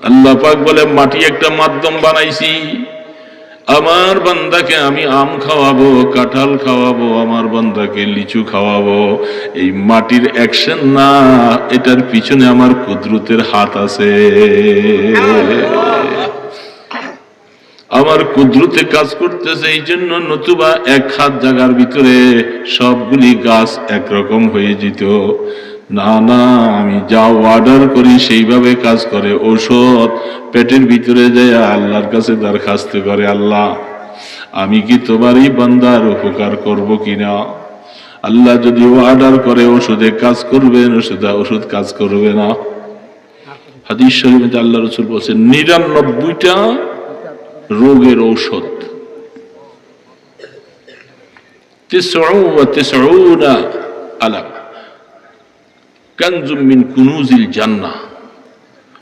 আল্লাহ পাক বলে মাটি একটা মাধ্যম বানাইছি, আমার বান্দাকে আমি আম খাওয়াবো, কাঁঠাল খাওয়াবো, আমার বান্দাকে লিচু খাওয়াবো। এই মাটির অ্যাকশন না, এটার পিছনে আমার কুদরতের হাত আছে। আমার কুদরতে কাজ করতেছে, এই জন্য নতুবা এক হাত জায়গার ভিতরে সবগুলি গাছ একরকম হয়ে যেত। না না, আমি যা অর্ডার করি সেইভাবে কাজ করে। ঔষধ পেটের ভিতরে যায় আল্লাহর কাছে দরখাস্ত করে, আল্লাহ আমি কি তোমার এই বান্দার উপকার করব কিনা। আল্লাহ যদি অর্ডার করে ওষুধে কাজ করবে, ওষুধ কাজ করবে না। হাদিস শরীফে আল্লাহ রাসূল বলেছেন ৯৯টা রোগের ঔষধ, ৯৯ আলাম কানজুম মিন কুনুজিল জান্নাহ।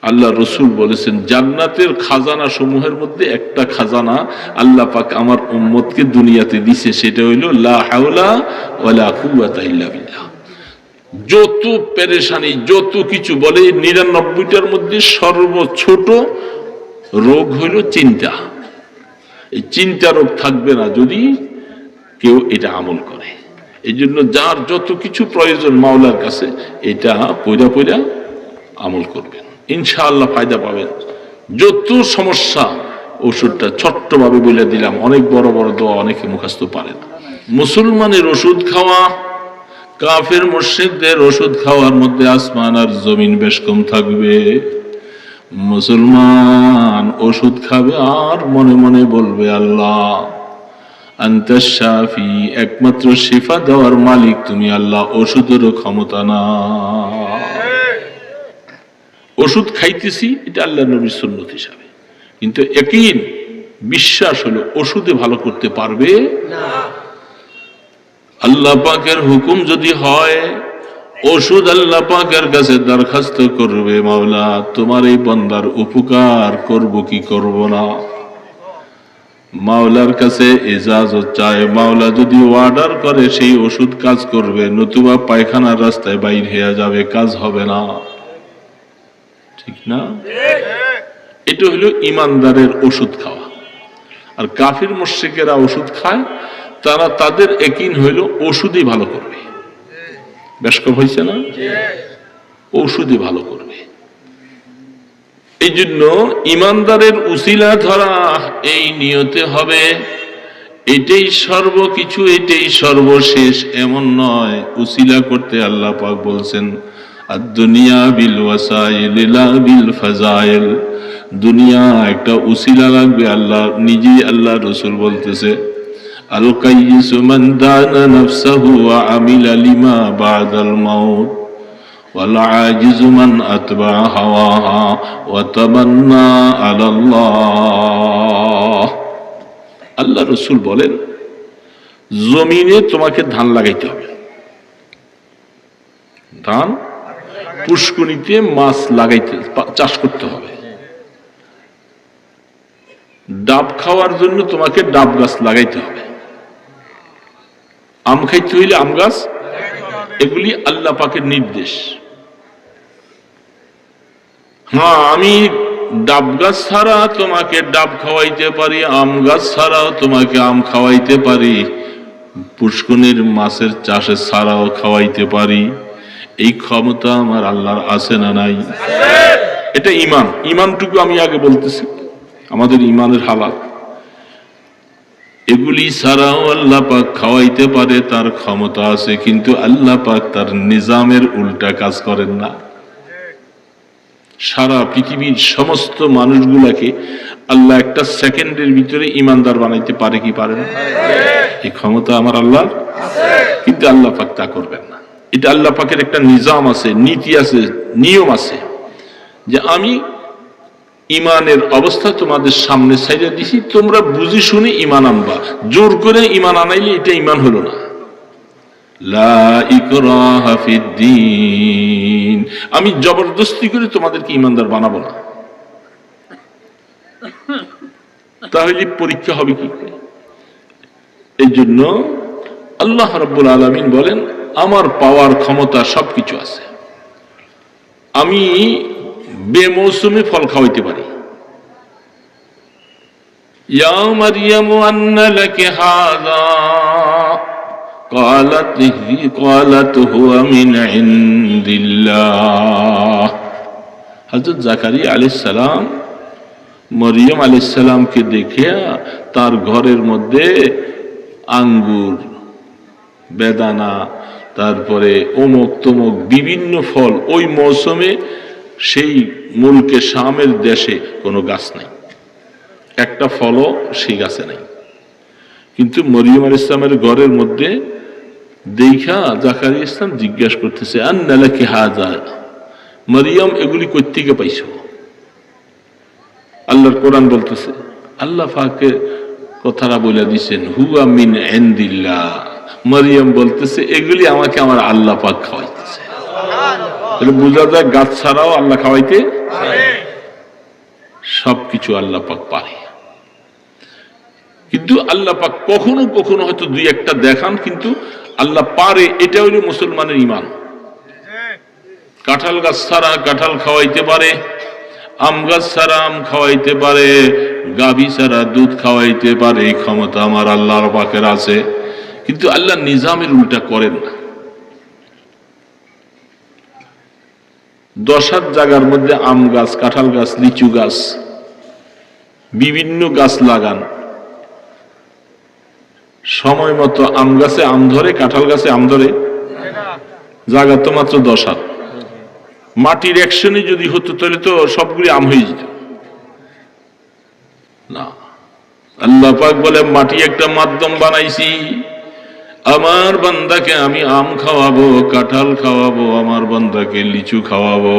আল্লাহ রাসূল বলেছেন জান্নাতের খাজানা সমূহের মধ্যে একটা খাজানা আল্লাহ পাক আমার উম্মতকে দুনিয়াতে দিয়েছে, সেটা হইল লা হাওলা ওয়ালা কুওয়াতা ইল্লা বিল্লাহ। যত পেরেশানি, যত কিছু বলে ৯৯টার মধ্যে সর্বছোট রোগ হইল চিন্তা। এই চিন্তা রোগ থাকবে না যদি কেউ এটা আমল করে। এই জন্য যার যত কিছু প্রয়োজন মাওলার কাছে এটা পয়দা পয়দা আমল করবেন, ইনশাআল্লাহ ফায়দা পাবেন। যত সমস্যা ওষুধটা ছোট্টভাবে বলে দিলাম, অনেক বড় বড় দোয়া অনেকে মুখস্থ পারে না। মুসলমানের ওষুধ খাওয়া, কাফের মুশরিকদের ওষুধ খাওয়ার মধ্যে আসমান আর জমিন বেশ কম থাকবে। মুসলমান ওষুধ খাবে আর মনে মনে বলবে আল্লাহ আনতা শাফি, একমাত্র শিফা দেওয়ার মালিক তুমি আল্লাহ, ওষুধেরও ক্ষমতা না। ওষুধ খাইতেছি এটা আল্লাহ নবীর সুন্নত হিসাবে, কিন্তু ইয়াকিন বিশ্বাস হলো ওষুধে ভালো করতে পারবে না। আল্লাহ পাকের হুকুম যদি হয়, ওষুধ আল্লাহ পাকের কাছে দরখাস্ত করবে, মাওলা তোমার এই বান্দার উপকার করব কি করব না। মাওলার কাছে ইজাজত চায়, মাওলা যদি অর্ডার করে সেই ওষুধ কাজ করবে, নতুবা পায়খানার রাস্তায় বাইর হয়ে যাবে, কাজ হবে না। ঠিক না? এটা হলো ইমানদারের ওষুধ খাওয়া। আর কাফির মুশরিকেরা ওষুধ খায়, তারা তাদের ইয়াকিন হইল ওষুধই ভালো করবে। বেশ কম হয়েছে না? ওষুধই ভালো করবে। এই জন্য ইমানদারের উসিলা ধরা এই নিয়তে হবে এটাই সর্বকিছু, এটাই সর্বশেষ এমন নয়। উসিলা করতে আল্লাহ পাক বলছেন আদ-দুনিয়া বিল ওয়াসাইল লা বিল ফাজাইল, দুনিয়া একটা উসিলা লাগবে। আল্লাহ নিজেই আল্লাহ রাসূল বলতেছে আল কাইয়িসু মান দানা নাফসাহু ওয়া আমিলা লিমা বাদাল মাউত ওয়াল আজিজু মান আতবা হাওয়াহা ওয়া তামান্না আলাল্লাহ। আল্লাহ রাসূল বলেন জমিনে তোমাকে ধান লাগাইতে হবে, ধান পুষ্করিণীতে মাছ লাগাইতে, চাষ করতে হবে। ডাব খাওয়ার জন্য তোমাকে ডাব গাছ লাগাইতে হবে, আম খাইতে হইলে আম গাছ, এগুলি আল্লাহ পাকের নির্দেশ। হ্যাঁ, আমি ডাব গাছ ছাড়া তোমাকে ডাব খাওয়াইতে পারি, আম গাছ ছাড়াও তোমাকে আম খাওয়াইতে পারি, পুষ্করিণীর মাছের চাষে ছাড়াও খাওয়াইতে পারি। এই ক্ষমতা আমার আল্লাহর আছে না নাই? এটা ঈমান। ঈমানটুকু আমি আগে বলতেছি, আমাদের ঈমানের হালাত। এগুলি ছাড়াও আল্লাহ পাক খাওয়াইতে পারে, তার ক্ষমতা আছে, কিন্তু আল্লাহ পাক তার নিজামের উল্টা কাজ করেন না। সারা পৃথিবীর সমস্ত মানুষগুলাকে আল্লাহ একটা সেকেন্ডের ভিতরে ঈমানদার বানাইতে পারে কি পারে না? এই ক্ষমতা আমার আল্লাহর আছে, কিন্তু আল্লাহ পাক তা করবেন না। এটা আল্লাহ পাকের একটা নিজাম আছে, নীতি আছে, নিয়ম আছে, যে আমি ইমানের অবস্থা তোমাদের সামনে ছাইড়া দিছি, তোমরা বুঝি শুনে ইমান আনবা। জোর করে ইমান আনাইলে এটা ইমান হলো না। লা ইকরাহা ফিদ্দীন, আমি জবরদস্তি করে তোমাদেরকে ইমানদার বানাবো না। তাহলে পরীক্ষা হবে কি করে? এই জন্য আল্লাহ রাব্বুল আলামিন বলেন আমার পাওয়ার ক্ষমতা সবকিছু আছে। আমি বেমৌসুমে ফল খাওয়াইতে পারি। ইয়া মারইয়ামু আন্না লাকি হাযা ক্বালাত হুয়া মিন ইনদিল্লাহ। হযরত জাকারিয়া আলাইহিস সালাম মরিয়ম আলাইহিস সালামকে দেখে তার ঘরের মধ্যে আঙ্গুর, বেদানা, তারপরে অমুক তমুক বিভিন্ন ফল, ওই মৌসুমে সেই মুলকে শামের দেশে কোনো গাছ নাই, একটা ফলও সেই গাছে নাই। কিন্তু মরিয়ম আলাইহিস সালামের ঘরের মধ্যে দেখা জাকারিয়া ইসলাম জিজ্ঞাসা করতেছে, আন্না লাকি হাযা, মরিয়ম এগুলি কই থেকে পাইছো? আল্লাহর কোরআন বলতেছে, আল্লাহ পাকের কথাটা বলে দিয়েছেন, হুয়া মিন ইনদিল্লাহ। মরিয়ম বলতেছে এগুলি আমাকে আমার আল্লাহ পাক খাওয়াইতেছে। তাহলে বোঝা যায় গাছ ছাড়াও আল্লাহ খাওয়াইতে সবকিছু আল্লাহ পাক পারে। কিন্তু আল্লাহ পাক কখনো কখনো হয়তো দুই একটা দেখান, কিন্তু আল্লাহ পারে, এটা হইল মুসলমানের ঈমান। কাঁঠাল গাছ ছাড়া কাঁঠাল খাওয়াইতে পারে, আম গাছ ছাড়া আম খাওয়াইতে পারে, গাভী ছাড়া দুধ খাওয়াইতে পারে, এই ক্ষমতা আমার আল্লাহর পাকের আছে। কিন্তু আল্লাহ নিজামের উল্টা করেন না। 10 জায়গার মধ্যে আম গাছ, কাঁঠাল গাছ, লিচু গাছ, বিভিন্ন গাছ লাগান, সময় মতো আম গাছে আম ধরে, কাঁঠাল গাছে আম ধরে, জায়গা তো মাত্র 10 হাত। মাটির অ্যাকশনে যদি হতো তাহলে তো সবগুলি আম হয়ে যেত না। আল্লাহ পাক বলে মাটি একটা মাধ্যম বানাইছি, আমার বান্দাকে আমি আম খাওয়াবো, কাঁঠাল খাওয়াবো, আমার বান্দাকে লিচু খাওয়াবো।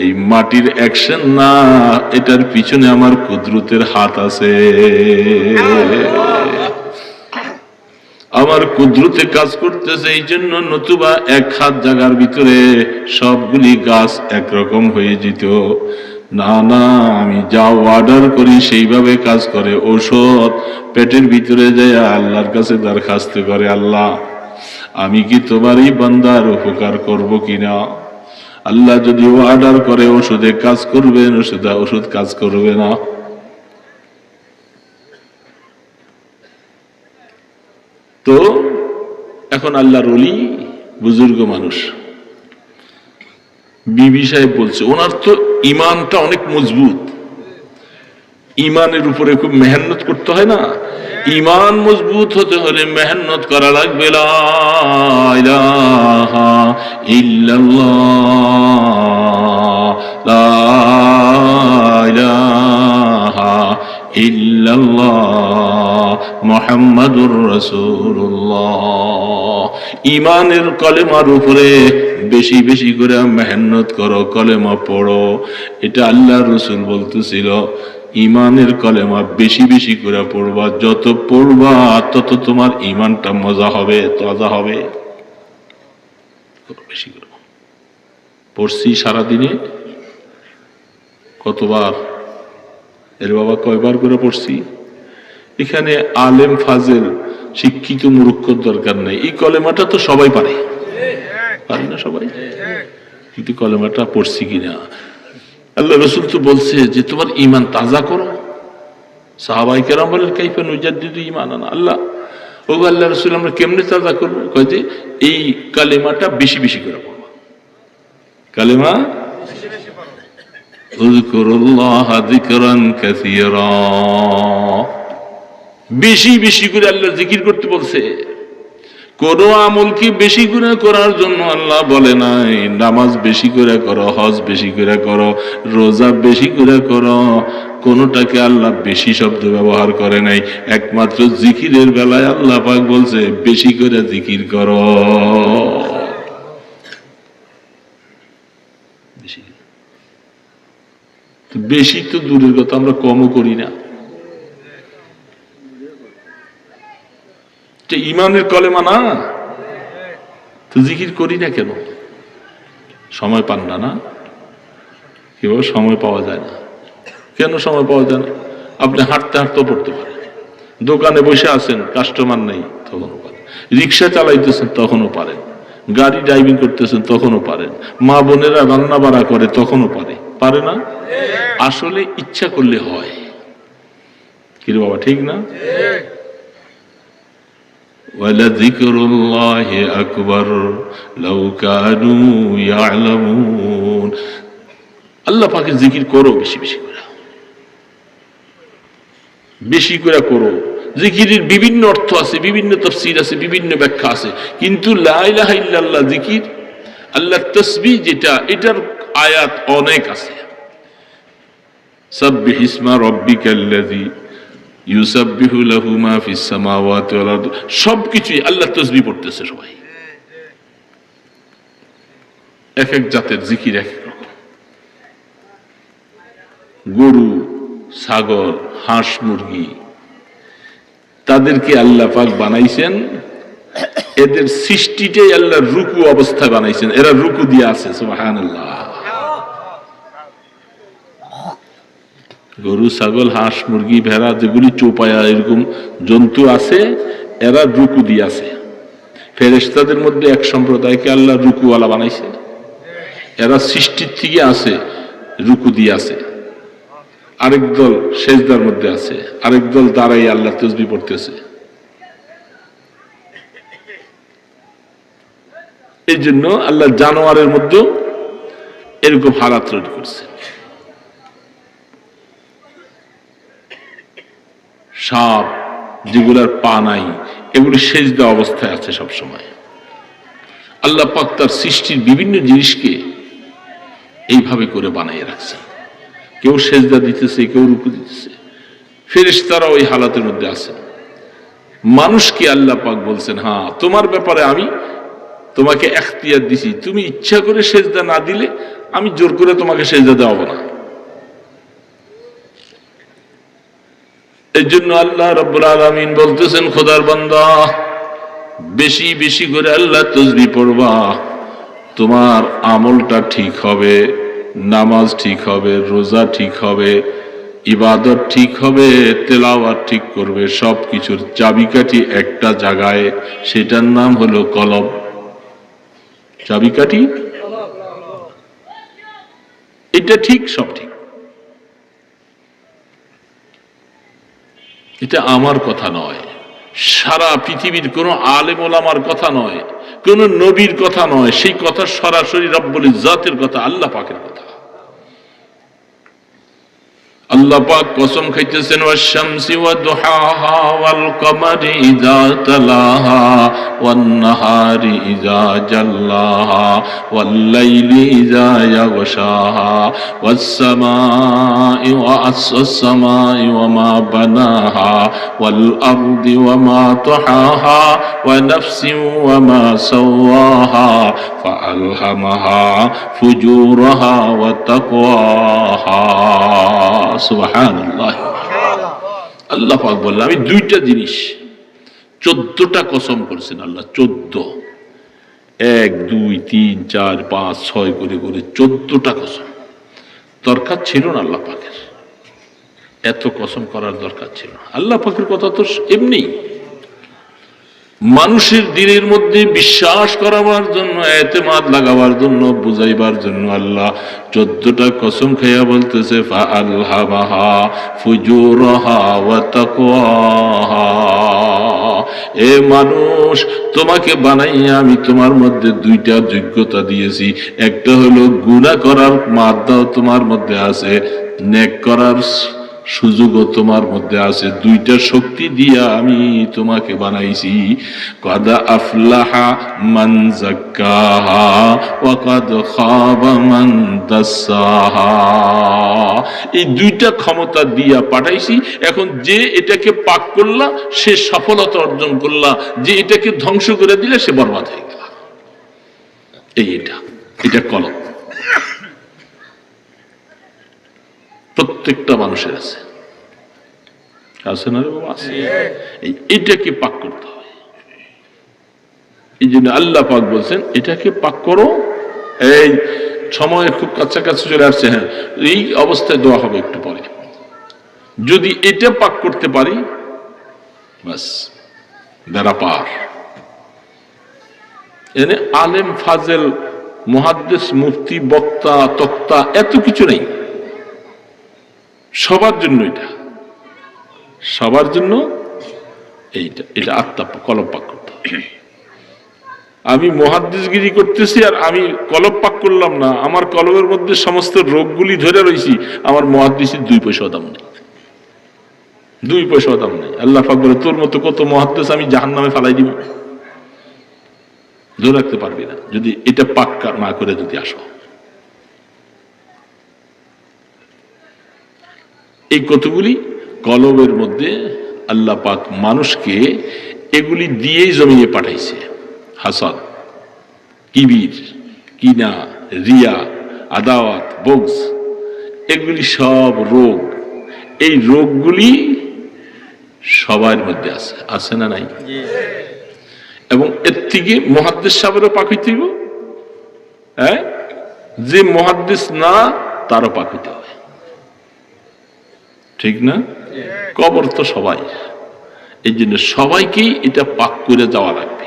এই মাটির অ্যাকশন না, এটার পিছনে আমার কুদরতের হাত আছে। আমার কুদরতে কাজ করতেছে, এই জন্য নতুবা 1 হাত জায়গার ভিতরে সবগুলি গাছ একরকম হয়ে যেত না। না, আমি যা অর্ডার করি সেইভাবে কাজ করে। ঔষধ পেটের ভিতরে যায় আল্লাহর কাছে দরখাস্ত করে, আল্লাহ আমি কি তোমারই বান্দার উপকার করব কিনা? আল্লাহ যদি অর্ডার করে ওষুধে কাজ করবেন, ওষুধ কাজ করবে না। তো এখন আল্লাহর ওলি বুজুর্গ মানুষ বিবি সাহেব বলছে, ওনার তো ইমানটা অনেক মজবুত, ইমানের উপরে খুব মেহনত করতে হয় না? ইমান মজবুত হতে হলে মেহনত করা লাগবে। লা ইলাহা ইল্লাল্লাহ, লা ইলাহা ইল্লাল্লাহ মুহাম্মাদুর রাসূলুল্লাহ। ইমানের কলেমার উপরে বেশি বেশি করে মেহনত করো, কলেমা পড়ো। এটা আল্লাহর রাসূল বলতেছিল, ইমানের কলেমা বেশি বেশি করে পড়বা, যত পড়বা তত তোমার ইমানটা মজা হবে, তাজা হবে। বেশি করে পড়ছি সারাদিনে কতবার, এর বাবা কয়বার করে পড়ছি। এখানে আলেম ফাজেল শিক্ষিত মূর্খর দরকার নেই, এই কলেমাটা তো সবাই পারে, পারে না সবাই? কিন্তু কলেমাটা পড়ছি কিনা। আল্লাহ রাসূল তো বলছে যে তোমার ঈমান তাজা করো। সাহাবায়ে কেরাম বলেন, কাইফা নুজাদ্দিদু ঈমানানা, আল্লাহ ও আল্লাহ রাসূল আমরা কেমনে তাজা করব? কয় যে এই কালেমাটা বেশি বেশি করে পড়ো। কালেমা উযকুরুল্লাহ যিকরান কাসীরা, বেশি বেশি করে আল্লাহ জিকির করতে বলছে। কোন আমলকে বেশি করে করার জন্য আল্লাহ বলে নাই নামাজ বেশি করে করো, হজ বেশি করে করো, রোজা বেশি করে করো। কোনটাকে আল্লাহ বেশি শব্দ ব্যবহার করে নাই। একমাত্র জিকিরের বেলায় আল্লাহ পাক বলছে বেশি করে জিকির করো। বেশি তো দূরের কথা, আমরা কমও করি না। ইমানের কলেমা না, তো জিকির করি না কেন? সময় পান না? না, কিভাবে সময় পাওয়া যায় না? কেন সময় পাওয়া যায় না? আপনি হাঁটতে হাঁটতেও পড়তে পারেন, দোকানে বসে আছেন কাস্টমার নেই তখনও পারেন, রিক্সা চালাইতেছেন তখনও পারেন, গাড়ি ড্রাইভিং করতেছেন তখনও পারেন, মা বোনেরা রান্না বাড়া করে তখনও পারে না? আসলে ইচ্ছা করলে হয়। কি রে বাবা, ঠিক না? ওয়ালাযিকরুল্লাহি আকবার লাউ কানু ইয়ালামুন। আল্লাহ পাকের জিকির করো, বেশি বেশি করে, বেশি করে করো। জিকিরের বিভিন্ন অর্থ আছে, বিভিন্ন তাফসীর আছে, বিভিন্ন ব্যাখ্যা আছে, কিন্তু লা ইলাহা ইল্লাল্লাহ জিকির, আল্লাহর তাসবিহ যেটা, এটার আয়াত অনেক আছে। সাব্বিহ ইসমা রাব্বিকাল্লাযী ইউসাব্বিহু লাহু মা ফিস সামাওয়াতি ওয়াল আরদ, সবকিছুই আল্লাহ তাসবিহ পড়তেছে সবাই। এক এক জাতের জিকির এক এক রকম। গরু, ছাগল, হাঁস, মুরগি, তাদেরকে আল্লাহ পাক বানাইছেন, এদের সৃষ্টিটাই আল্লাহ রুকু অবস্থায় বানাইছেন, এরা রুকু দিয়ে আছে। সুবহানাল্লাহ। গরু, ছাগল, হাঁস, মুরগি, ভেড়া, যেগুলি চৌপায়া এরকম জন্তু আছে, এরা রুকু দিয়ে আছে। ফেরেশতাদের মধ্যে এক সম্প্রদায়কে আল্লাহ রুকুওয়ালা বানাইছে, এরা সৃষ্টির থেকে আছে, রুকু দিয়ে আছে। আরেক দল সেজদার মধ্যে আছে, আরেক দল দাঁড়াই আল্লাহ তাসবিহ পড়তেছে। এই জন্য আল্লাহ জানোয়ারের মধ্যে এরকম হালাত তৈরি করছে। সাপ, যেগুলার পা নাই, এগুলি সেজদা অবস্থায় আছে সব সময়। আল্লাহ পাক তার সৃষ্টির বিভিন্ন জিনিসকে এইভাবে করে বানিয়ে রাখছে। কেউ সেজদা দিতেছে, কেউ রুকু দিতেছে, ফেরেশতারা ওই হালাতের মধ্যে আছে। মানুষকে আল্লাহ পাক বলছেন, হ্যাঁ তোমার ব্যাপারে আমি তোমাকে এখতিয়ার দিছি, তুমি ইচ্ছা করে সেজদা না দিলে আমি জোর করে তোমাকে সেজদা দেওয়াবো না। এই জন্য আল্লাহ রাব্বুল আলামিন বলতেছেন, খোদার বান্দা বেশি বেশি করে আল্লাহ তাসবিহ পড়বা, তোমার আমলটা ঠিক হবে, নামাজ ঠিক হবে, রোজা ঠিক হবে, ইবাদত ঠিক হবে, তেলাওয়াত ঠিক করবে। সবকিছুর চাবিকাঠি একটা জায়গায়, সেটার নাম হলো কলব। চাবিকাঠি এটা ঠিক, সব ঠিক। এটা আমার কথা নয়, সারা পৃথিবীর কোন আলেম ওলামার কথা নয়, কোন নবীর কথা নয়, সেই কথা সরাসরি রব্বুল ইজ্জাতের কথা, আল্লাহ পাকের কথা। আল্লাহ পাক কসম খাইতেছেন, ওয়াশ-শামসি ওয়া-দুহাহা ওয়াল-কমারি ইযা তালাহা ওয়ান-নাহারি ইযা জাল্লাহা ওয়াল-লাইলি ইযা ইয়াগশাহা ওয়াস-সামাই ওয়া-আস-সামাই ওয়া মা বানাহা ওয়াল-আরদি ওয়া মা তাহাহা ওয়া নাফসিন ওয়া মা সাওয়াহা ফাআলহামাহা ফুজুরাহা ওয়া তাকওয়াহা। সুবহানাল্লাহ। আল্লাহ পাক বললেন, আমি দুইটা জিনিস 14টা কসম করছেন আল্লাহ। 14, 1 2 3 4 5 6 করে করে 14টা কসম। দরকার ছিল না আল্লাহ পাকের, এত কসম করার দরকার ছিল না। আল্লাহ পাকের কথা তো এমনি মানুষের দিনের মধ্যে বিশ্বাস করাবার জন্য, এতেমাদ লাগাবার জন্য, বুঝাইবার জন্য আল্লাহ 14টা কসম খাইয়া বলতেছে, ফাআলহামাহা ফুজুরাহা ওয়া তাকওয়াহা। এ মানুষ, তোমাকে বানাইয়া আমি তোমার মধ্যে দুইটা যোগ্যতা দিয়েছি। একটা হলো গুনাহ করার মাধ্যম তোমার মধ্যে আছে, নেক করার সুযোগও তোমার মধ্যে আছে। দুইটা শক্তি দিয়া আমি তোমাকে বানাইছি। কাদ আফলাহা মান যাক্কাহা ওয়া কাদ খাবা মান দাসাহা। এই দুইটা ক্ষমতা দিয়া পাঠাইছি। এখন যে এটাকে পাক করলা সে সফলতা অর্জন করলা, যে এটাকে ধ্বংস করে দিলে সে বরবাদ হয়ে গেল। এটা কলম প্রত্যেকটা মানুষের আছে, আছে না রে বাবা? আছে। এটাকে পাক করতে হবে। এই জন্য আল্লাহ পাক বলছেন, এটাকে পাক করো। এই সময় খুব কাছাকাছি চলে আসছে, হ্যাঁ, এই অবস্থায় দোয়া হবে একটু পরে। যদি এটা পাক করতে পারি, বাস বেড়া পার। এনে আলেম ফাজেল মুহাদ্দিস, মুফতি, বক্তা, তক্তা এত কিছু নেই। সবার জন্য এটা, সবার জন্য এটা আত্মা কলব পাক করতে হবে। আমি মুহাদ্দিসগিরি করতেছি আর আমি কলব পাক করলাম না, আমার কলবের মধ্যে সমস্ত রোগগুলি ধরে রয়েছি, আমার মুহাদ্দিসের 2 পয়সা দাম নেই, 2 পয়সা দাম নেই। আল্লাহ পাক বলে, তোর মতো কত মুহাদ্দিস আমি জাহান্নামে ফালাই দিব, ধরে রাখতে পারবি না যদি এটা পাক না করে যদি আসো। এই কতগুলি কলবের মধ্যে আল্লাহ পাক মানুষকে এগুলি দিয়েই জমিয়ে পাঠাইছে। হাসাদ, কিবির, কিনা, রিয়া, আদাওয়াত, বগজ, এগুলি সব রোগ। এই রোগগুলি সবার মধ্যে আছে, আছে না নাই? এবং এর থেকে মুহাদ্দিস সাহেবেরও পাক হইতে হইব, হ্যাঁ, যে মুহাদ্দিস না তারও পাক হইতে হবে, ঠিক না? কবর তো সবাই, এই জন্য সবাইকেই এটা পাক করে যাওয়া লাগবে।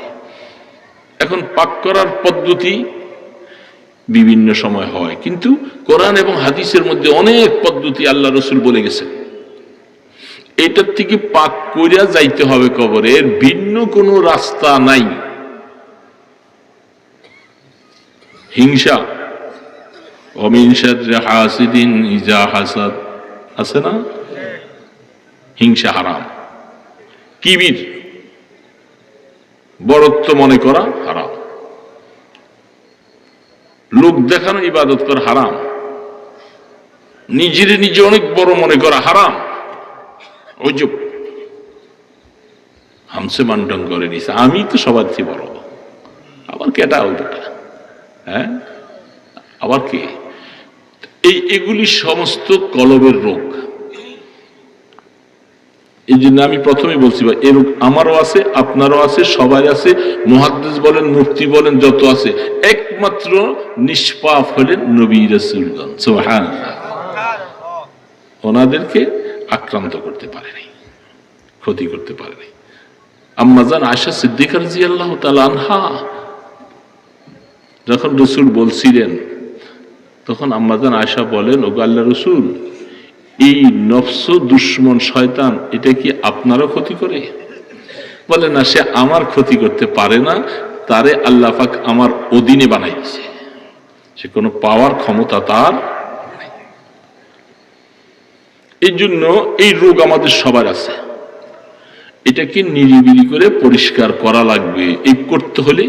এখন পাক করার পদ্ধতি বিভিন্ন সময় হয়, কিন্তু কোরআন এবং হাদিসের মধ্যে অনেক পদ্ধতি আল্লাহ রসুল বলে গেছেন। এটার থেকে পাক করিয়া যাইতে হবে কবরে, এর ভিন্ন কোনো রাস্তা নাই। হিংসা, ওমিন শাররি হাসিদিন ইজা হাসাদ, আছে না? হিংসা হারাম। কিবির, বড়ত্ব মনে করা হারাম। লোক দেখানো ইবাদত করা হারাম। নিজের নিজে অনেক বড় মনে করা হারাম। ওই যে হামসে মান্ডন করে নিছে, আমি তো সবার চেয়ে বড়, আবার কেটা ওই বেটা, হ্যাঁ, আবার কে? এগুলি সমস্ত কলবের রোগ। এই জন্য আমি প্রথমে বলছি, ভাই, এর আমারও আছে, আপনারও আছে, সবাই আছে। মুহাদ্দিস বলেন, মুফতি বলেন, যত আছে, একমাত্র নিষ্পাপ হলেন নবী রাসূলগণ, সুবহানাল্লাহ। ওনাদেরকে আক্রান্ত করতে পারেনি, ক্ষতি করতে পারেনি। আম্মা জান আয়েশা সিদ্দিকা রাদিয়াল্লাহু তাআলা আনহা যখন রাসূল বলছিলেন, তখন আম্মা জান আয়েশা বলেন, ওগো আল্লাহর রাসূল, এই নফস দুশ্মন শয়তান এটা কি আপনারও ক্ষতি করে? বলে, না, সে আমার ক্ষতি করতে পারে না, তারে আল্লাহ পাক আমার অধীনে বানাই দিয়েছে, সে কোনো পাওয়ার ক্ষমতা তার নাই। এই জন্য এই রোগ আমাদের সবার আছে, এটাকে নিরিবিলি করে পরিষ্কার করা লাগবে। এই করতে হলে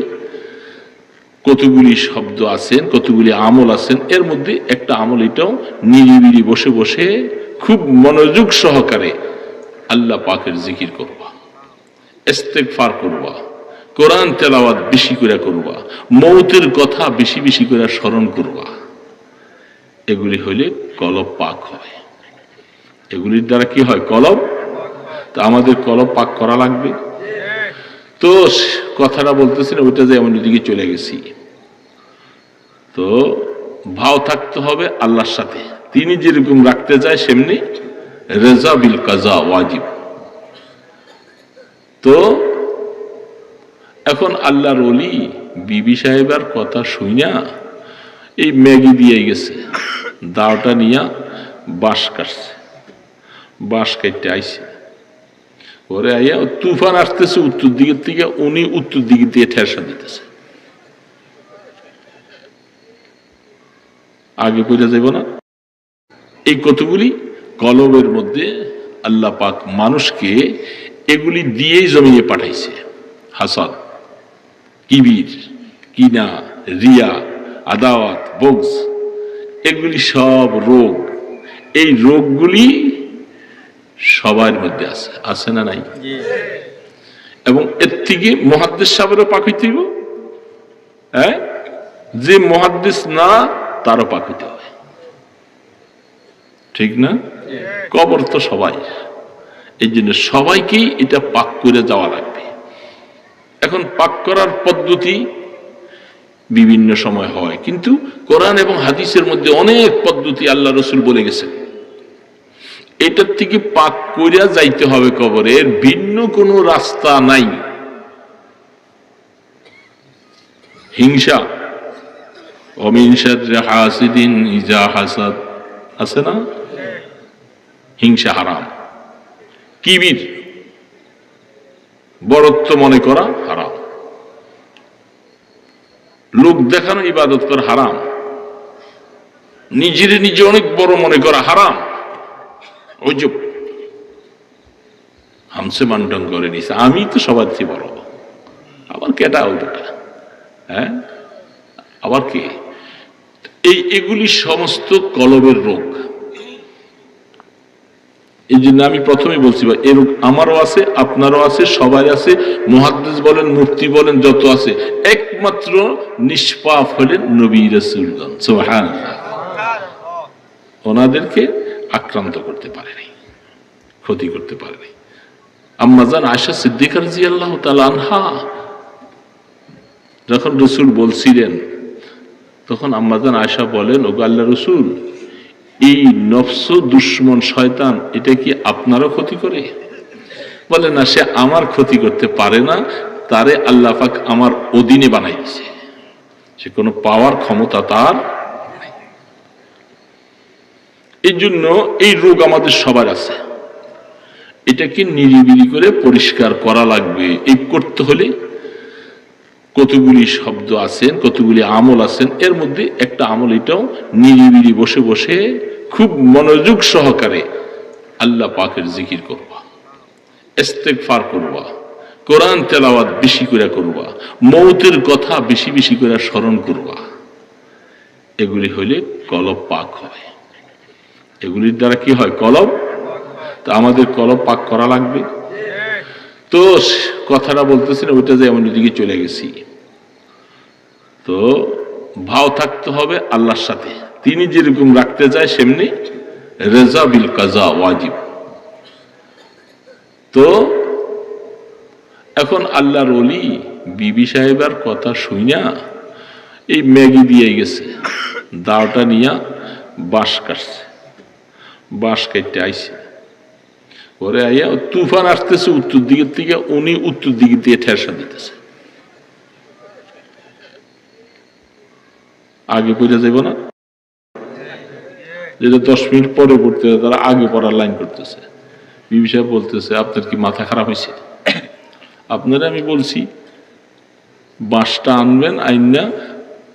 কতগুলি শব্দ আছেন, কতগুলি আমল আছেন, এর মধ্যে একটা আমল এটাও, নিরিবিলি বসে বসে খুব মনোযোগ সহকারে আল্লাহ পাকের জিকির করবা, ইস্তেগফার করবা, কোরআন তেলাওয়াত বেশি করে করবা, মৌতের কথা বেশি বেশি করে স্মরণ করবা। এগুলি হইলে কলব পাক হয়। এগুলির দ্বারা কি হয়? কলব। তা আমাদের কলব পাক করা লাগবে। তো কথাটা বলতেছেন, ওইটা যে এমন দিকে চলে গেছি, তো ভাও থাকতে হবে আল্লাহর সাথে। তিনি যেরকম রাখতে চায় সেমনি রেজা বিল কাজা ওয়াজিব। তো এখন আল্লাহর ওলি বিবি সাহেবের কথা শুইনা এই ম্যাগি দিয়ে গেছে, দাওটা নিয়া বাঁশ কাটছে, বাঁশ কাটতে আইছে, ওরে আইয়া তুফান আসতেছে উত্তর দিকের থেকে, উনি উত্তর দিকে দিয়ে ঠেসা দিতেছে, আগে পড়ে যাব না। এই কতগুলি কলবের মধ্যে আল্লাহ পাক মানুষকে এগুলি দিয়েই জমিয়ে পাঠাইছে। হাসাদ, কিবির, কিনা, রিয়া, আদাওয়াত, বগজ, এগুলি সব রোগ। এই রোগগুলি সবার মধ্যে আছে, আছে না নাই? এবং এর থেকে মুহাদ্দিস সাহেবেরও পাক হইতে হইব, হ্যাঁ, যে মুহাদ্দিস না তারও পাক হইতে হবে, ঠিক না? কবর তো সবাই, এই জন্য সবাইকেই এটা পাক করে যাওয়া লাগবে। এখন পাক করার পদ্ধতি বিভিন্ন সময় হয়, কিন্তু কোরআন এবং হাদিসের মধ্যে অনেক পদ্ধতি আল্লাহ রসুল বলে গেছেন। এটার থেকে পাক করিয়া যাইতে হবে কবরে, এর ভিন্ন কোনো রাস্তা নাই। হিংসা, ওমিন শাররি হাসিদিন ইজা হাসাদ, আছে না? হিংসা হারাম। কিবির, বড়ত্ব মনে করা হারাম। লোক দেখানো ইবাদত করা হারাম। নিজের নিজে অনেক বড় মনে করা হারাম। ওই যে হামসে মান্ডন করে নিছে, আমি তো সবার চেয়ে বড়, আবার কেটা ওই বেটা, হ্যাঁ আবার কে? এগুলি সমস্ত কলবের রোগ। এই জন্য আমি প্রথমে বলছি ভাই, এর আমারও আছে, আপনারও আছে, সবাই আছে। মুহাদ্দিস বলেন, মুফতি বলেন, যত আছে, একমাত্র নিষ্পাপ হলেন নবী রাসূলগণ, সুবহানাল্লাহ। ওনাদেরকে আক্রান্ত করতে পারেনি, ক্ষতি করতে পারেনি। আম্মা জান আয়েশা সিদ্দিকা রাদিয়াল্লাহু তাআলা আনহা যখন রাসূল বলছিলেন, তখন আম্মা জান আয়েশা বলেন, ওগো আল্লাহর রাসূল, এই নফস দুশ্মন শয়তান এটা কি আপনারও ক্ষতি করে? বলে না, সে আমার ক্ষতি করতে পারে না, তারে আল্লাহ পাক আমার অধীনে বানাই দিয়েছে, সে কোনো পাওয়ার ক্ষমতা তার নাই। এই জন্য এই রোগ আমাদের সবার আছে, এটাকে নিরিবিলি করে পরিষ্কার করা লাগবে। এই করতে হলে কতগুলি শব্দ আছেন, কতগুলি আমল আছেন, এর মধ্যে একটা আমল এটাও, নিরিবিলি বসে বসে খুব মনোযোগ সহকারে আল্লাহ পাকের জিকির করবা, ইস্তেগফার করবা, কোরআন তেলাওয়াত বেশি করে করবা, মৌতের কথা বেশি বেশি করে স্মরণ করবা। এগুলি হইলে কলব পাক হয়। এগুলির দ্বারা কি হয়? কলব। তো আমাদের কলব পাক করা লাগবে। তো কথাটা বলতেছেন, ওইটা যে এমন দিকে চলে গেছি। তো ভাব থাকতে হবে আল্লাহর সাথে, তিনি যেরকম রাখতে চায় সেমনি রেজা বিল কাজা ওয়াজিব। তো এখন আল্লাহর ওলি বিবি সাহেবের কথা শুইনা এই ম্যাগি দিয়ে গেছে, দাওটা নিয়া বাঁশ কাটছে, বাঁশ কাটতে আইছে, পরে আইয়া তুফান আসতেছে উত্তর দিকের থেকে, উনি উত্তর দিকে দিয়ে ঠেসা দিতেছে। আগে পড়ে যাব না, যেটা 10 মিনিট পরে পড়তে হবে, তারা আগে পড়ার লাইন করতেছে। বিবি সাহেব বলতেছে, আপনার কি মাথা খারাপ হয়েছে? আপনারা আমি বলছি বাঁশটা আনবেন, আইনা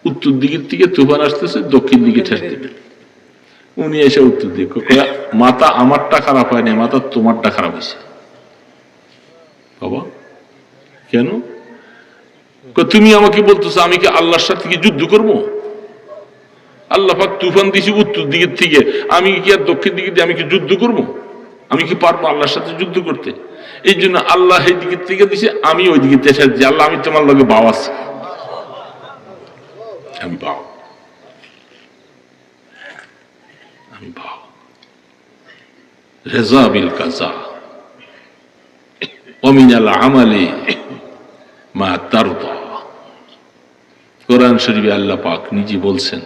উত্তর দিকের থেকে তুফান আসতেছে, দক্ষিণ দিকে ঠেস দিবেন। উনি এসে উত্তর দিকে, মাথা আমারটা খারাপ হয়নি, মাথা তোমারটা খারাপ হয়েছে। বাবা কেন? তুমি আমাকে বলতেছো আমি কি আল্লাহর সাথে কি যুদ্ধ করবো? আল্লাহ পাক তুফান দিছি উত্তর দিকের থেকে, আমি কি আর দক্ষিণ দিকে দিয়ে আমি কি যুদ্ধ করবো? আমি কি পারবো আল্লাহর সাথে যুদ্ধ করতে? এই জন্য আল্লাহ এই দিকের থেকে দিছে, আমি ওই দিকে চেষ্টা দিচ্ছি। আল্লাহ আমি তোমার লগে বাও আছি, আমি বাও, আমি বাও। রেজা বিল কাজা ওমিনাল আমালি মা তারদা। কোরআন শরীফে আল্লাহ পাক নিজে বলছেন,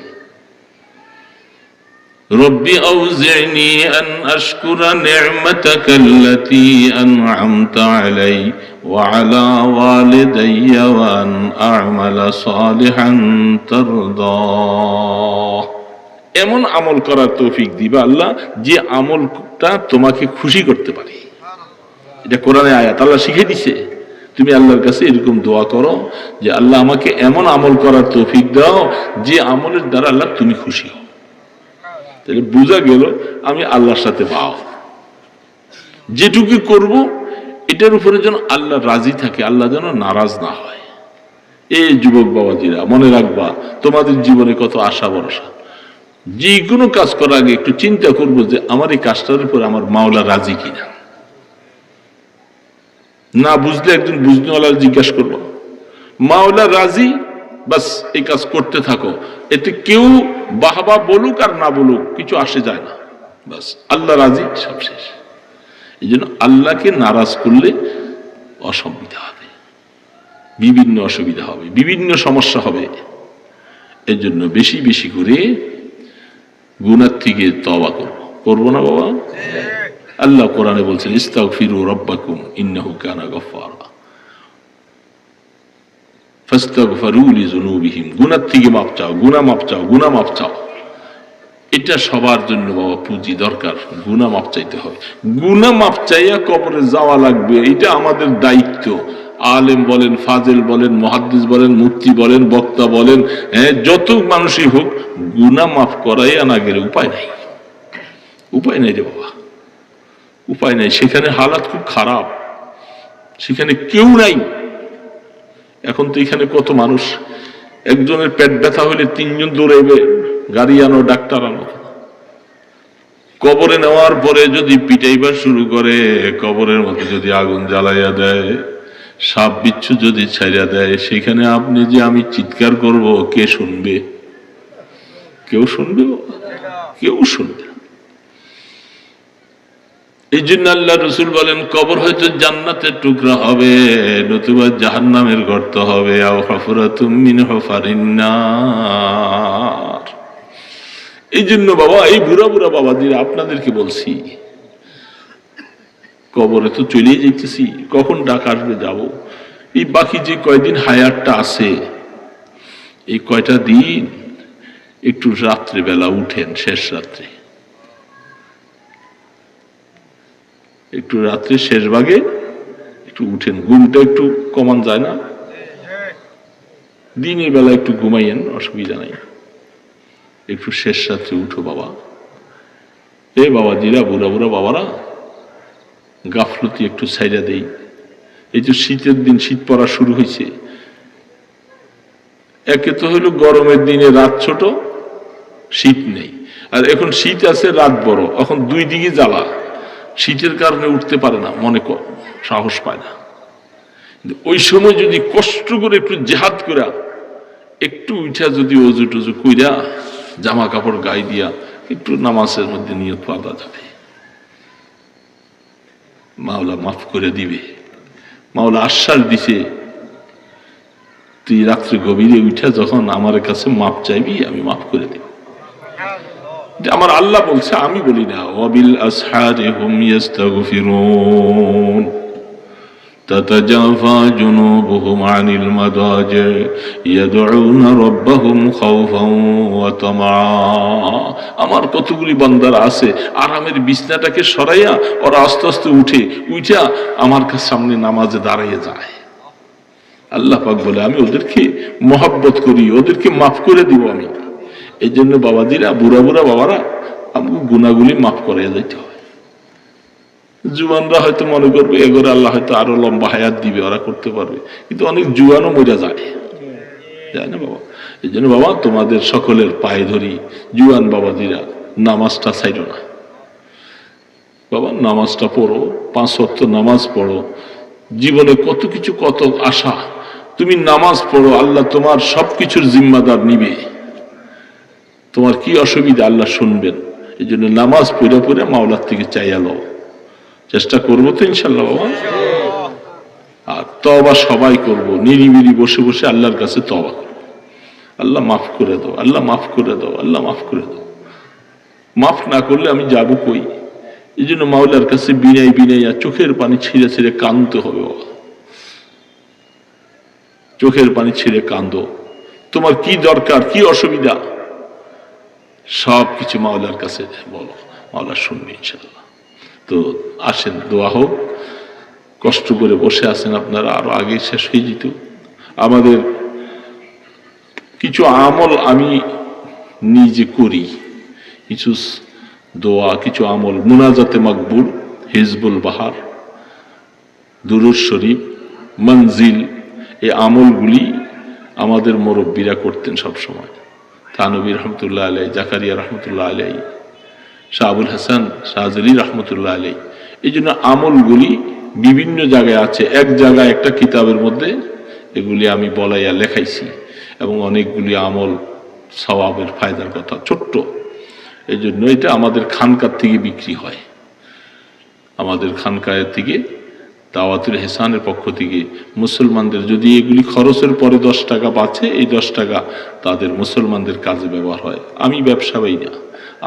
রব্বি আউজি'নি আন আশকুরা নি'মাতাকাল্লাতী আন'আমতা আলাই ওয়া আলা ওয়ালিদাইয়া ওয়া আন আ'মালা সালিহান তারদা। এমন আমল করার তৌফিক দিবা আল্লাহ, যে আমলটা তোমাকে খুশি করতে পারে। এটা কোরআনে আয়াত, আল্লাহ শিখিয়ে দিছে। তুমি আল্লাহর কাছে এরকম দোয়া করো যে আল্লাহ আমাকে এমন আমল করার তৌফিক দাও যে আমলের দ্বারা আল্লাহ তুমি খুশি হও। তাহলে বোঝা গেল আমি আল্লাহর সাথে পাও, যেটুকু করব এটার উপরে যেন আল্লাহ রাজি থাকে, আল্লাহ যেন নারাজ না হয়। এই যুবক বাবাজিরা মনে রাখবা, তোমাদের জীবনে কত আশা ভরসা। যে কোনো কাজ করার আগে একটু চিন্তা করবো যে আমার এই কাজটার উপর আমার মাওলা রাজি কিনা। না বুঝলে একজন বুঝনেওয়ালা জিজ্ঞাসা করবো, মাওলা রাজি, বাস এই কাজ করতে থাকো। এতে কেউ বাহবা বলুক আর না বলুক কিছু আসে যায় না, বাস আল্লাহ রাজি, সব শেষ। এই জন্য আল্লাহকে নারাজ করলে অসুবিধা হবে, বিভিন্ন অসুবিধা হবে, বিভিন্ন সমস্যা হবে। এই জন্য বেশি বেশি করে গুনাহ থেকে তওবা করবো না বাবা? আল্লাহ কোরআনে বলছেন, ইস্তাগফিরু রাব্বাকুম ইন্নাহু কানা গফফারা। ফাস্তাগফিরু লিযুনুবিহিম, গুনাহ থেকে মাপ চাও, গুনাহ মাপ চাও, গুনাহ মাপ চাও। এটা সবার জন্য বাবা পুঁজি দরকার, গুনাহ মাপ চাইতে হয়। গুনাহ মাপ চাইয়া কবরে যাওয়া লাগবে, এটা আমাদের দায়িত্ব। আলেম বলেন, ফাজেল বলেন, মুহাদ্দিস বলেন, মুফতি বলেন, বক্তা বলেন, যত মানুষই হোক, গুনাহ মাফ করাই না গেলে উপায় নাই। উপায় নাই রে বাবা, উপায় নাই। সেখানে হালাত খুব খারাপ, সেখানে কেউ নাই। এখন তো এখানে কত মানুষ, একজনের পেট ব্যথা হলে 3 জন দৌড়াইবে, গাড়ি আনো, ডাক্তার আনো। কবরে নেওয়ার পরে যদি পিটাইবার শুরু করে, কবরের মধ্যে যদি আগুন জ্বালাইয়া দেয়, সাপ বিচ্ছু যদি ছাইড়া দেয়, সেখানে আপনি যে আমি চিৎকার করব, কে শুনবে? কেউ শুনবে? কেউ শুনবে। এই জন্য আল্লাহ রসুল বলেন, কবর হয়তো জান্নাতের টুকরা হবে, নতুবা জাহান্নামের গর্ত হবে। আও হুফরাতুম মিন হুফারিন নার। এই জন্য বাবা, এই বুড়া বুড়া বাবাজিরা আপনাদেরকে বলছি, কবরে তো চলেই যেতেছি, কখন ডাক আসবে যাব। এই বাকি যে কয়দিন হায়াতটা আছে, এই কয়টা দিন একটু রাত্রিবেলা উঠেন, শেষ রাত্রে, একটু রাত্রে শেষ ভাগে একটু উঠেন, ঘুমটা একটু কমান যায় না? দিনের বেলা একটু ঘুমাইয়েন, অসুবিধা নাই। একটু শেষ রাত্রে উঠো বাবা। এ বাবাজিরা, বুড়া বুড়া বাবারা, গাফলতি একটু ছাইড়া দেই। এই যে শীতের দিন, শীত পড়া শুরু হয়েছে। একে তো হইল গরমের দিনে রাত ছোট, শীত নেই। আর এখন শীত আছে, রাত বড়। এখন দুই দিকে জ্বালা, শীতের কারণে উঠতে পারে না, মনে কর সাহস পায় না। ওই সময় যদি কষ্ট করে একটু জেহাদ করা, একটু উঠা যদি অজু টজু কইরা, জামা কাপড় গায়ে দিয়া একটু নামাজের মধ্যে নিয়ত পাওয়া যাবে, মাওলা মাফ করে দিবে। মাওলা আশ্বাস দিছে, তুই রাত্রে গভীরে উঠা যখন আমার কাছে মাপ চাইবি, আমি মাফ করে দিব। আমার আল্লাহ বলছে, আমি বলি না। ওয়াবিল আসহারি হুম ইস্তাগফিরুন তাতাজাফা জুনুবুহুম আনিল মাদাজি ইয়াদউনা রাব্বাহুম খাওফান ওয়া তামা। আমার কতগুলি বান্দারা আছে, আরামের বিছনাটাকে সরাইয়া ওরা আস্তে আস্তে উঠা আমার সামনে নামাজে দাঁড়িয়ে যায়। আল্লাহ পাক বলে, আমি ওদেরকে মহব্বত করি, ওদেরকে মাফ করে দিব আমি। এই জন্য বাবাজিরা, বুড়া বুড়া বাবারা, আমাকে গুনাহগুলি মাফ করাইয়া যাইতে হয়। জুয়ানরা হয়তো মনে করবে এগোরে আল্লাহ হয়তো আরো লম্বা হায়াত দিবে, ওরা করতে পারবে, কিন্তু অনেক জুয়ানও মরে যায় না বাবা। এই জন্য বাবা, তোমাদের সকলের পায়ে ধরি, জুয়ান বাবাজিরা, নামাজটা ছাইড়ো না বাবা। নামাজটা পড়ো, 5 ওয়াক্ত নামাজ পড়ো। জীবনে কত কিছু, কত আশা। তুমি নামাজ পড়ো, আল্লাহ তোমার সবকিছুর জিম্মাদার নিবে। তোমার কি অসুবিধা, আল্লাহ শুনবেন। এই জন্য নামাজ পড়ে পড়ে মাওলার থেকে চাইয়া লও। চেষ্টা করবো তো ইনশাল্লাহ বাবা। আর তওবা সবাই করবো, নিরিবিলি বসে বসে আল্লাহর কাছে তওবা করবো, আল্লাহ মাফ করে দাও, আল্লাহ মাফ করে দাও, আল্লাহ মাফ করে দাও। মাফ না করলে আমি যাবো কই? এই জন্য মাওলার কাছে বিনাই বিনাই আর চোখের পানি ছিঁড়ে ছিঁড়ে কাঁদতে হবে বাবা। চোখের পানি ছিঁড়ে কাঁদো। তোমার কি দরকার, কি অসুবিধা, সব কিছু মাওলার কাছে বলো, মাওলা শুনবে ইনশাআল্লাহ। তো আসেন, দোয়া হোক। কষ্ট করে বসে আছেন আপনারা, আরো আগে শেষ হয়ে যেত। আমাদের কিছু আমল আমি নিজে করি, কিছু দোয়া, কিছু আমল, মুনাজাতে মাকবুল, হিজবুল বাহার, দুরূদ শরীফ, মঞ্জিল, এই আমলগুলি আমাদের মুরব্বীরা করতেন সব সময়। থানবী রহমতুল্লাহ আলাই, জাকারিয়া রহমতুল্লাহ আলাই, শাহ আবুল হাসান শাহজালি রহমতুল্লাহ আলাই। এই জন্য আমলগুলি বিভিন্ন জায়গায় আছে। এক জায়গায় একটা কিতাবের মধ্যে এগুলি আমি বলাইয়া লেখাইছি, এবং অনেকগুলি আমল সওয়াবের ফায়দার কথা, ছোট্ট। এই জন্য এটা আমাদের খানকার থেকে বিক্রি হয়। আমাদের খানকায়ের থেকে, দাওয়াতুল হেসানের পক্ষ থেকে মুসলমানদের যদি এগুলি খরচের পরে 10 টাকা বাঁচে, এই 10 টাকা তাদের মুসলমানদের কাজে ব্যবহার হয়। আমি ব্যবসায়ী না,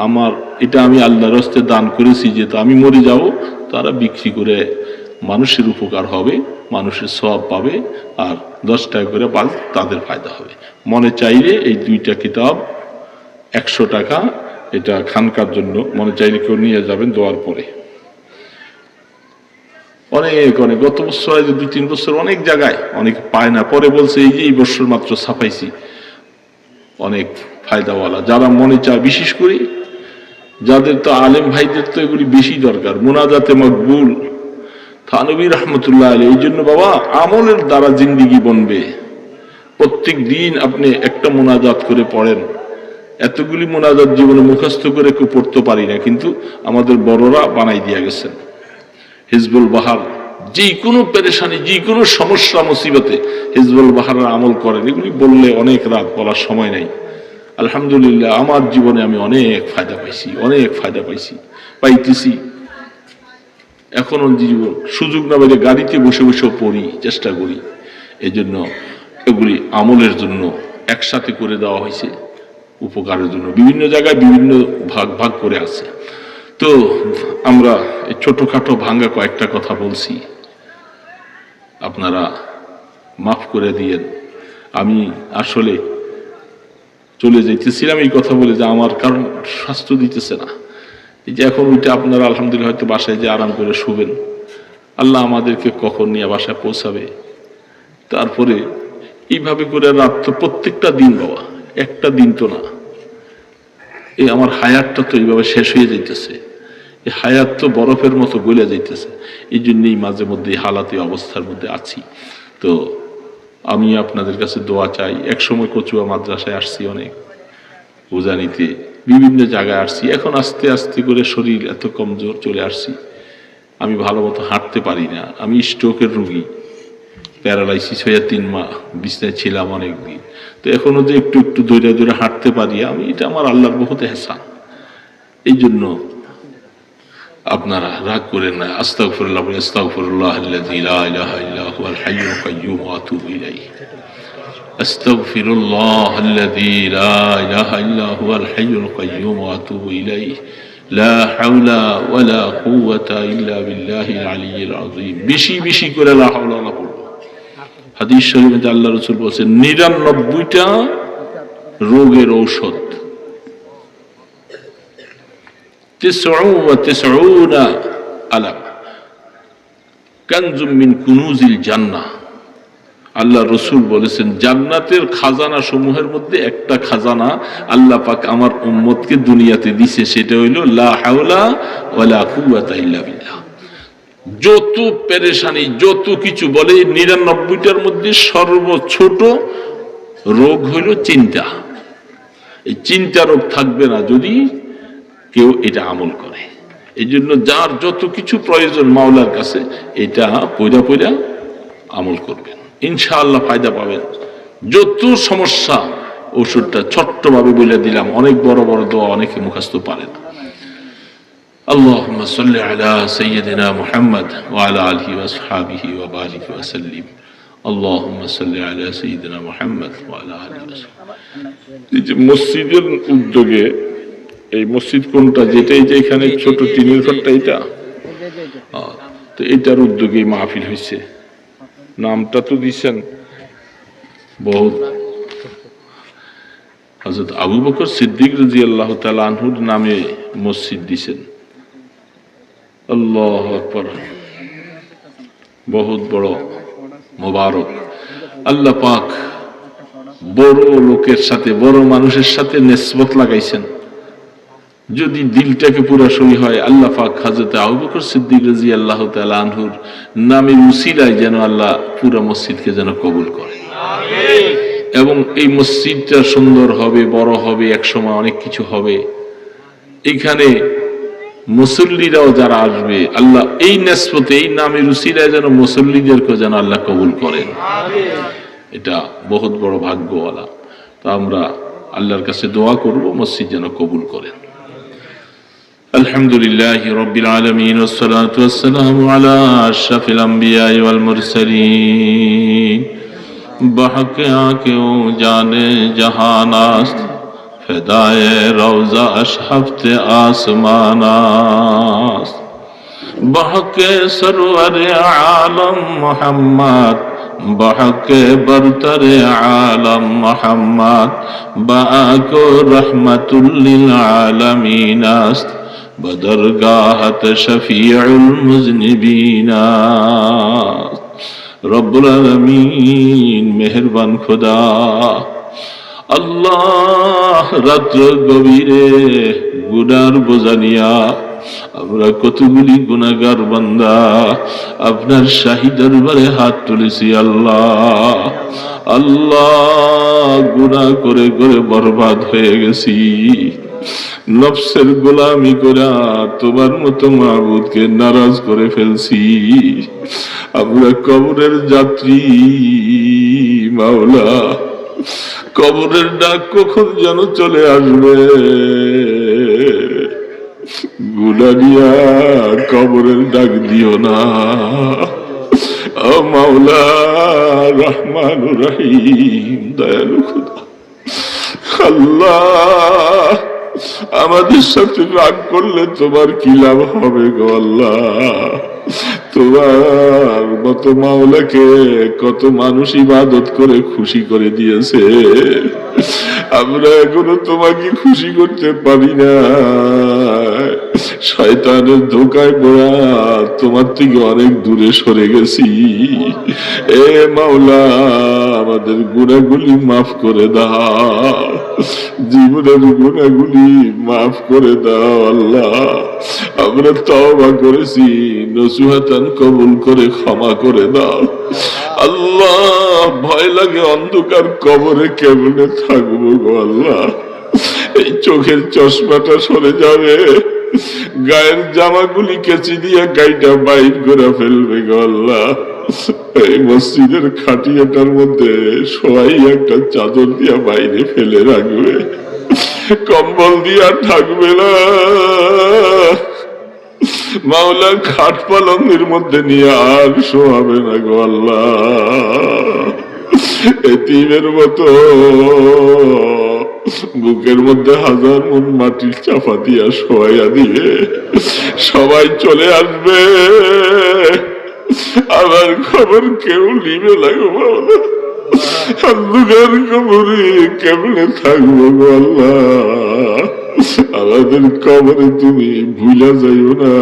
আমার এটা আমি আল্লাহর রাস্তায় দান করেছি, যে তো আমি মরে যাব, তারা বিক্রি করে মানুষের উপকার হবে, মানুষের সওয়াব পাবে, আর 10 টাকা করে বাল তাদের ফায়দা হবে। মনে চাইলে এই 2টা কিতাব 100 টাকা, এটা খানকার জন্য, মনে চাইলে কেউ নিয়ে যাবেন দোয়ার পরে। অনেক অনেক গত বছর 2-3 বছর অনেক জায়গায় অনেক পায় না, পরে বলছে এই যে এই বছর মাত্র ছাপাইছি। অনেক ফায়দাওয়ালা, যারা মনে চায়, বিশেষ করে যাদের তো আলেম ভাইদের তো এগুলি বেশি দরকার। মুনাজাতে মকবুল থানভী রহমতুল্লাহ আলাইহি, এই জন্য বাবা আমলের দ্বারা জিন্দিগি বনবে। প্রত্যেক দিন আপনি একটা মুনাজাত করে পড়েন। এতগুলি মুনাজাত জীবনে মুখস্থ করে কেউ পড়তে পারি না, কিন্তু আমাদের বড়রা বানাই দিয়ে গেছেন। হিজবুল বাহার, যে কোনো পেরেশানি, যে কোনো সমস্যা মুসিবতে হিজবুল বাহারের আমল করেন। এগুলি বললে অনেক রাত বলার সময় নাই। আলহামদুলিল্লাহ আমার জীবনে আমি অনেক ফায়দা পাইছি, অনেক ফায়দা পাইছি, পাইতেছি। এখনো জীবন সুযোগ না পেলে গাড়িতে বসে বসেও পড়ি, চেষ্টা করি। এই জন্য এগুলি আমলের জন্য একসাথে করে দেওয়া হয়েছে, উপকারের জন্য। বিভিন্ন জায়গায় বিভিন্ন ভাগ ভাগ করে আছে। তো আমরা এই ছোটখাটো ভাঙ্গা কয়েকটা কথা বলছি, আপনারা মাফ করে দিয়েন। আমি আসলে চলে যাইতেছিলাম এই কথা বলে যে আমার কারণ স্বাস্থ্য দিতেছে না। এই যে এখন ওইটা আপনারা আলহামদুলিল্লাহ হয়তো বাসায় যে আরাম করে শুবেন, আল্লাহ আমাদেরকে কখন নিয়ে বাসায় পৌঁছাবে। তারপরে এইভাবে করে রাত তো প্রত্যেকটা দিন বাবা, একটা দিন তো না। এই আমার হায়াতটা তো এইভাবে শেষ হয়ে যাইতেছে, এই হায়াত তো বরফের মতো গলে যাইতেছে। এই জন্যই মাঝে মধ্যে হালাতে অবস্থার মধ্যে আছি। তো আমি আপনাদের কাছে দোয়া চাই। একসময় কচুয়া মাদ্রাসায় আসছি, অনেক বোঝা নিতে বিভিন্ন জায়গায় আসছি। এখন আস্তে আস্তে করে শরীর এত কমজোর চলে আসছি, আমি ভালো মতো হাঁটতে পারি না। আমি স্ট্রোকের রোগী, প্যারালাইসিস হয়ে 3 মাস বিছনায় ছিলাম অনেকদিন। তো এখনো যে একটু একটু দৌড়ে দৌড়ে হাঁটতে পারি আমি, এটা আমার আল্লাহর বহুত এহসান। এই জন্য আপনারা রাগ করেন না। আস্তাগফিরুল্লাহ, আস্তাগফিরুল্লাহ আল্লাযী লা ইলাহা ইল্লা হুয়াল হাইয়ুল কাইয়্যুম ওয়া আতুবু ইলাইহি। আস্তাগফিরুল্লাহ আল্লাযী লা ইলাহা ইল্লা হুয়াল হাইয়ুল কাইয়্যুম ওয়া আতুবু ইলাইহি। লা হাওলা ওয়ালা কুওয়াতা ইল্লা বিল্লাহিল আলিয়্যিল আযীম। বেশি বেশি করে লা হাওলা ওয়ালা কুওয়াতা। হাদিস শরীফে আল্লাহর রাসূল বলেছেন 99টা রোগের ঔষধ, 99 আলাম কানজুম মিন কুনুজিল জান্নাহ। আল্লাহ রসুল বলেছেন জান্নাতের খাজানা সমূহের মধ্যে একটা খাজানা আল্লাহ পাক আমার উম্মতকে দুনিয়াতে দিছে, সেটা হইল লা হাওলা ওয়ালা কুওয়াতা ইল্লা বিল্লাহ। যত পেরেশানি, যত কিছু বলে, 99টার মধ্যে সর্বছোট রোগ হইল চিন্তা। এই চিন্তা রোগ থাকবে না যদি কেউ এটা আমল করে। এই জন্য যার যত কিছু প্রয়োজন মাওলার কাছে, এটা পয়দা পয়দা আমল করবেন, ইনশাআল্লাহ ফায়দা পাবেন। যত সমস্যা ওষুধটা ছোট্টভাবে বলে দিলাম, অনেক বড় বড় দোয়া অনেকে মুখস্থ পারে না। আল্লাহুম্মা সাল্লি আলা সাইয়্যিদিনা মুহাম্মদ ওয়া আলা আলিহি ওয়া আসহাবিহি ওয়া বারিক ওয়া সাল্লিম। আল্লাহুম্মা সাল্লি আলা সাইয়্যিদিনা মুহাম্মদ ওয়া আলা আলিহি ওয়া আসহাবিহি। এই যে মসজিদের উদ্যোগে, এই মসজিদ কোনটা, যেটা এই যে এখানে ছোট টিনের ঘরটা, এটা তো এটার উদ্যোগে মাহফিল হয়েছে। নামটা তো দিচ্ছেন বহুত, হযরত আবু বকর সিদ্দিক রাদিয়াল্লাহু তাআলা আনহুর নামে মসজিদ দিছেন। আল্লাহু আকবার, বহুত বড় মোবারক। আল্লাহ পাক বড় লোকের সাথে, বড় মানুষের সাথে নিসবত লাগাইছেন। যদি দিলটাকে পুরা সই হয়, আল্লাহ পাক হযরত আবু বকর সিদ্দিক রাদিয়াল্লাহু তাআলা আনহুর নামে উসিলায় যেন আল্লাহ পুরা মসজিদকে যেন কবুল করে, আমিন। এবং এই মসজিদটা সুন্দর হবে, বড় হবে, একসময় অনেক কিছু হবে। এখানে মুসল্লিরাও যারা আসবে, আল্লাহ এই নিসবতে, এই নামের উসিলায় যেন মুসল্লিদেরকে যেন আল্লাহ কবুল করেন, আমিন। এটা বহুত বড় ভাগ্যওয়ালা। তো আমরা আল্লাহর কাছে দোয়া করব মসজিদ যেন কবুল করেন। আলহামদুলিল্লাহি রাব্বিল আলামিন ওয়াস সালাতু ওয়াস সালামু আলা আশরাফিল আমবিয়া ওয়াল মুরসালিন। বাহকে আঁকে ও জানে জাহানাস্ত, ফেদায়ে রওজা আশহাফতে আসমানাস্ত। बहके सरवर आलम मोहम्मद, बहके बरतर आलम मोहम्मद, बाको रहमतुल्लिल आलमीन अस्त, बदरगाहत शफीउल मुज़निबीन। रब्बुल आलमीन मेहरबान खुदा আল্লাহ, রাত্র গভীরে গুনার বোঝা নিয়া আমরা কতগুলি গুনাহগার বান্দা আপনার শাহী দরবারে হাত তুলেছি। আল্লাহ আল্লাহ, গুনাহ করে করে বরবাদ হয়ে গেছি। নফসের গোলামি করে তোমার মতো মাবুদকে নারাজ করে ফেলছি। আমরা কবরের যাত্রী মাওলা, কবরের ডাক কখন যেন চলে আসবে। গুনাহ নিয়া কবরের ডাক দিও না ও মাওলা, রহমানুর রহিম দয়ালু খুদা। আল্লাহ, আমাদের সাথে রাগ করলে তোমার কি লাভ হবে গো আল্লাহ? তোমার মতো মাওলাকে কত মানুষ ইবাদত করে খুশি করে দিয়েছে, আমরা এখনো তোমাকে খুশি করতে পারি না। শয়তানের ধোকায় পড়া তোমার থেকে অনেক দূরে সরে গেছি। এ মাওলা, আমাদের গুনাহগুলি মাফ করে দাও, জীবনের গুনাহগুলি মাফ করে দাও আল্লাহ। আমরা তওবা করেছি, নসুহাতান কবুল করে ক্ষমা করে দাও আল্লাহ। ভয় লাগে অন্ধকার কবরে কেমনে থাকবো গো আল্লাহ। এই চোখের চশমাটা সরে যাবে, গায়ের জামাগুলি কেচি দিয়ে গাইটা বাইর করে ফেলবে গো আল্লাহ। এই মসজিদের খাটিয়াটার মধ্যে সবাই একটা চাদর দিয়া বাইরে ফেলে রাখবে, কম্বল দিয়া থাকবে না মাওলা। খাট পালঙ্গের মধ্যে নিয়ে আর শোয়াবে না গো আল্লাহ। এতিমের মতো বুকের মধ্যে হাজার মন মাটির চাপা দিয়া শোয়া দিয়ে সবাই চলে আসবে, আবার খবর কেউ নিবে না গো মাওলা। অন্ধকার কবরে কেমনে থাকবো গো আল্লাহ? আমাদের কবরে তুমি ভুলে যাইও না,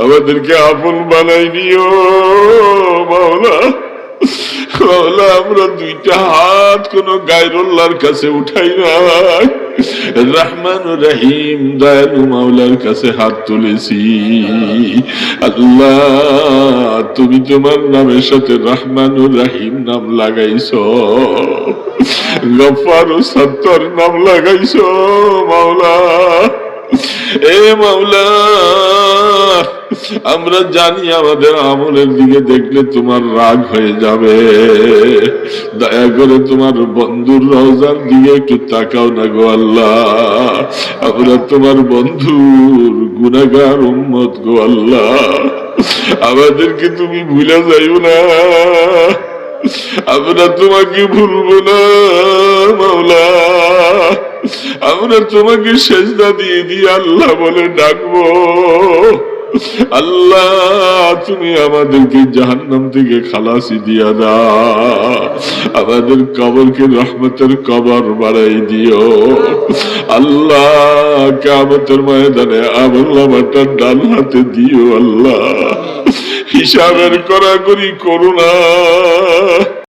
আমাদেরকে আপন বানাই নিও মাওলা। মাওলা, আমরা দুইটা হাত কোন গায়রুল্লাহর কাছে উঠাই নাই, রহমানুর রহিম দয়ালু মাওলার কাছে হাত তুলেছি। আল্লাহ, তুমি তোমার নামের সাথে রহমানুর রহিম নাম লাগাইছো, গফফার ও সত্তর নাম লাগাইছো মাওলা। এ মাওলা, আমরা জানি আমাদের আমলের দিকে দেখলে তোমার রাগ হয়ে যাবে, দয়া করে তোমার বন্ধুর রওজার দিকে একটু তাকাও না গো আল্লাহ। আমরা তোমার বন্ধুর গুনাহগার উম্মত গো আল্লাহ, আমাদেরকে তুমি ভুলে যাইও না। আমরা তোমাকে ভুলবো না মাওলা, আমরা তোমাকে সেজদা দিয়ে দিয়ে আল্লাহ বলে ডাকবো। আল্লাহ, তুমি আমাদেরকে জাহান্নাম থেকে খালাসি দিয়া দাও, আমাদের কবরকে রহমতের কবর বাড়াই দিও আল্লাহ। কিয়ামতের ময়দানে আমলনামাটা ডান হাতে দিও আল্লাহ, হিসাবের কড়াকড়ি করো না।